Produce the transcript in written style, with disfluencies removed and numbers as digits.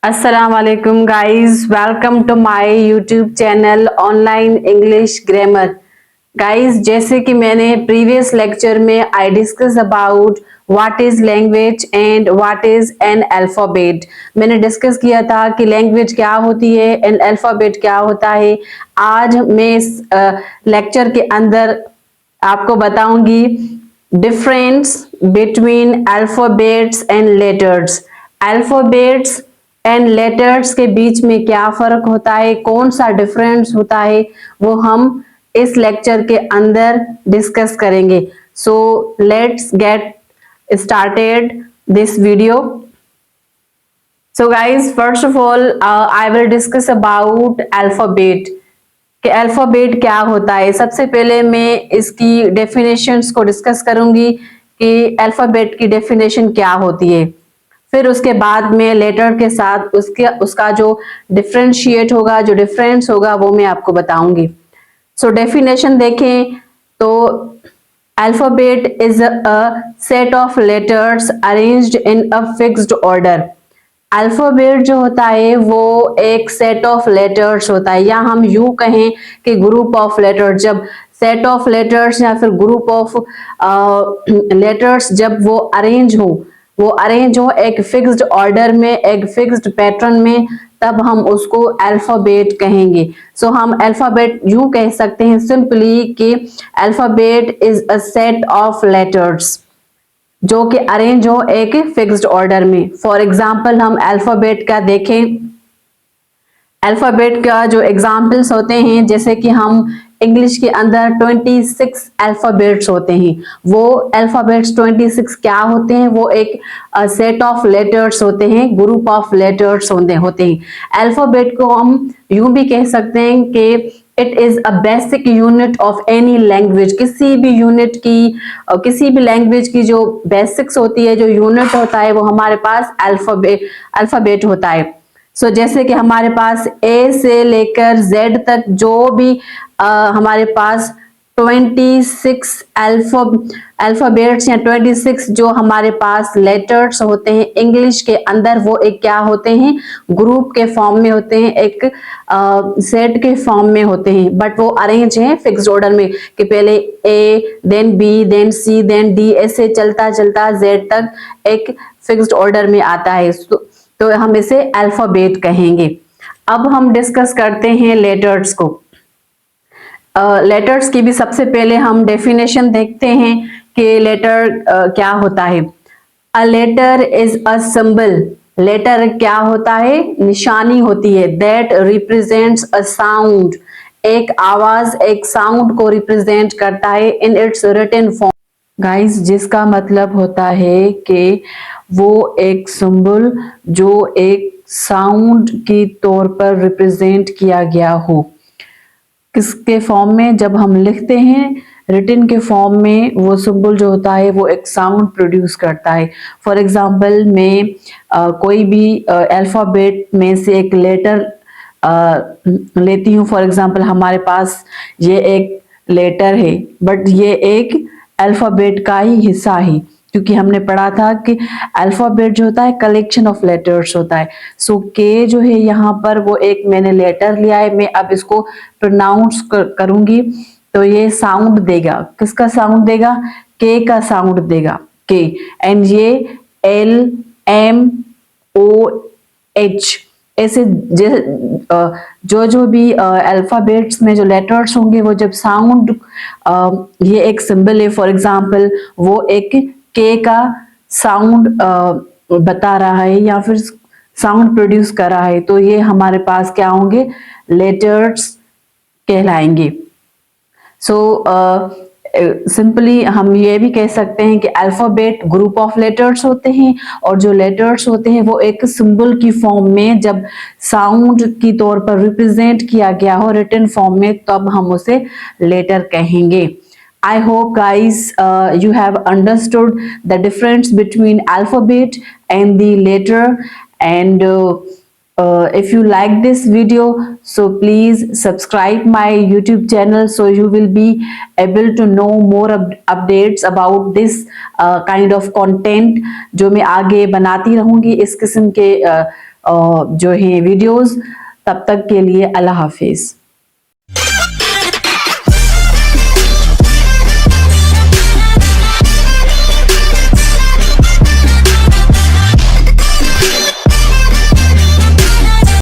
अस्सलाम वालेकुम guys, welcome to my YouTube channel online English grammar. Guys, जैसे कि मैंने प्रीवियस लेक्चर में I discuss about what is language and what is an alphabet. मैंने discuss किया था कि लैंग्वेज क्या होती है एंड अल्फाबेट क्या होता है। आज मैं इस लेक्चर के अंदर आपको बताऊंगी difference between alphabets and letters. Alphabets and letters के बीच में क्या फर्क होता है, कौन सा डिफरेंस होता है, वो हम इस लेक्चर के अंदर डिस्कस करेंगे। So let's get started this video. So guys, first of all, I will discuss about alphabet कि अल्फाबेट क्या होता है। सबसे पहले मैं इसकी डेफिनेशंस को डिस्कस करूंगी कि अल्फाबेट की डेफिनेशन क्या होती है। फिर उसके बाद में लेटर के साथ उसका जो डिफरेंशिएट होगा, जो डिफरेंस होगा, वो मैं आपको बताऊंगी। सो डेफिनेशन देखें तो alphabet is a set of letters arranged in a fixed order. Alphabet जो होता है वो एक सेट ऑफ लेटर्स होता है, या हम यूं कहें कि ग्रुप ऑफ लेटर्स। जब सेट ऑफ लेटर्स या फिर ग्रुप ऑफ लेटर्स जब वो अरेंज हो एक फिक्स्ड ऑर्डर में, एक फिक्स्ड पैटर्न में, तब हम उसको अल्फाबेट कहेंगे। सो हम अल्फाबेट यूं कह सकते हैं सिंपली कि alphabet is a set of letters जो कि अरेंज हो एक फिक्स्ड ऑर्डर में। फॉर एग्जाम्पल हम अल्फाबेट का देखें, अल्फाबेट का जो एग्जाम्पल्स होते हैं, जैसे कि हम इंग्लिश के अंदर 26 अल्फाबेट्स होते हैं। वो अल्फाबेट्स 26 क्या होते हैं? वो एक सेट ऑफ लेटर्स होते हैं, ग्रुप ऑफ लेटर्स होते हैं। अल्फाबेट को हम यूं भी कह सकते हैं कि it is a basic unit of any language. किसी भी यूनिट की, किसी भी लैंग्वेज की जो बेसिक्स होती है, जो यूनिट होता है, वो हमारे पास अल्फाबेट होता है। जैसे कि हमारे पास ए से लेकर जेड तक जो भी हमारे पास 26 अल्फाबेट्स या 26 जो हमारे पास लेटर्स होते हैं इंग्लिश के अंदर, वो एक क्या होते हैं? ग्रुप के फॉर्म में होते हैं, एक सेट के फॉर्म में होते हैं, बट वो अरेंज हैं फिक्स्ड ऑर्डर में कि पहले ए, देन बी, देन सी, देन डी, ऐसे चलता चलता जेड तक एक फिक्स्ड ऑर्डर में आता है। तो हम इसे अल्फाबेट कहेंगे। अब हम डिस्कस करते हैं लेटर्स को। लेटर्स की भी सबसे पहले हम डेफिनेशन देखते हैं कि लेटर क्या होता है। A letter is a symbol. Letter क्या होता है? निशानी होती है। That represents a sound. एक आवाज, एक साउंड को रिप्रेजेंट करता है in its written form. Guys, जिसका मतलब होता है कि वो एक सिंबल जो एक साउंड के तौर पर रिप्रेजेंट किया गया हो। किसके फॉर्म में? जब हम लिखते हैं रिटन के फॉर्म में, वो सिंबल जो होता है वो एक साउंड प्रोड्यूस करता है। फॉर एग्जांपल मैं कोई भी अल्फाबेट में से एक लेटर लेती हूँ। फॉर एग्जांपल हमारे पास ये एक लेटर है, बट ये एक अल्फाबेट का ही हिस्सा है, क्योंकि हमने पढ़ा था कि अल्फाबेट जो होता है कलेक्शन ऑफ लेटर्स होता है। सो के जो है यहाँ पर वो एक मैंने लेटर लिया है, मैं अब इसको प्रोनाउंस करूंगी तो ये साउंड देगा। किसका साउंड देगा? के का साउंड देगा, के। एंड ये एल, एम, ओ, एच, ऐसे जो जो भी अल्फाबेट्स में जो लेटर्स होंगे, वो जब साउंड, ये एक सिंबल है फॉर एग्जांपल, वो एक के का साउंड बता रहा है या फिर साउंड प्रोड्यूस कर रहा है, तो ये हमारे पास क्या होंगे? लेटर्स कहलाएंगे। सो सिंपली हम ये भी कह सकते हैं कि अल्फाबेट ग्रुप ऑफ लेटर्स होते हैं, और जो लेटर्स होते हैं वो एक सिंबल की फॉर्म में जब साउंड की तौर पर रिप्रेजेंट किया गया हो रिटन फॉर्म में, तब हम उसे लेटर कहेंगे। I hope guys you have understood the difference between alphabet and the letter, and if you like this video, so please subscribe my YouTube channel so you will be able to know more updates about this kind of content जो मैं आगे बनाती रहूंगी। इस किस्म के जो है वीडियोस। तब तक के लिए अल्लाह हाफिज।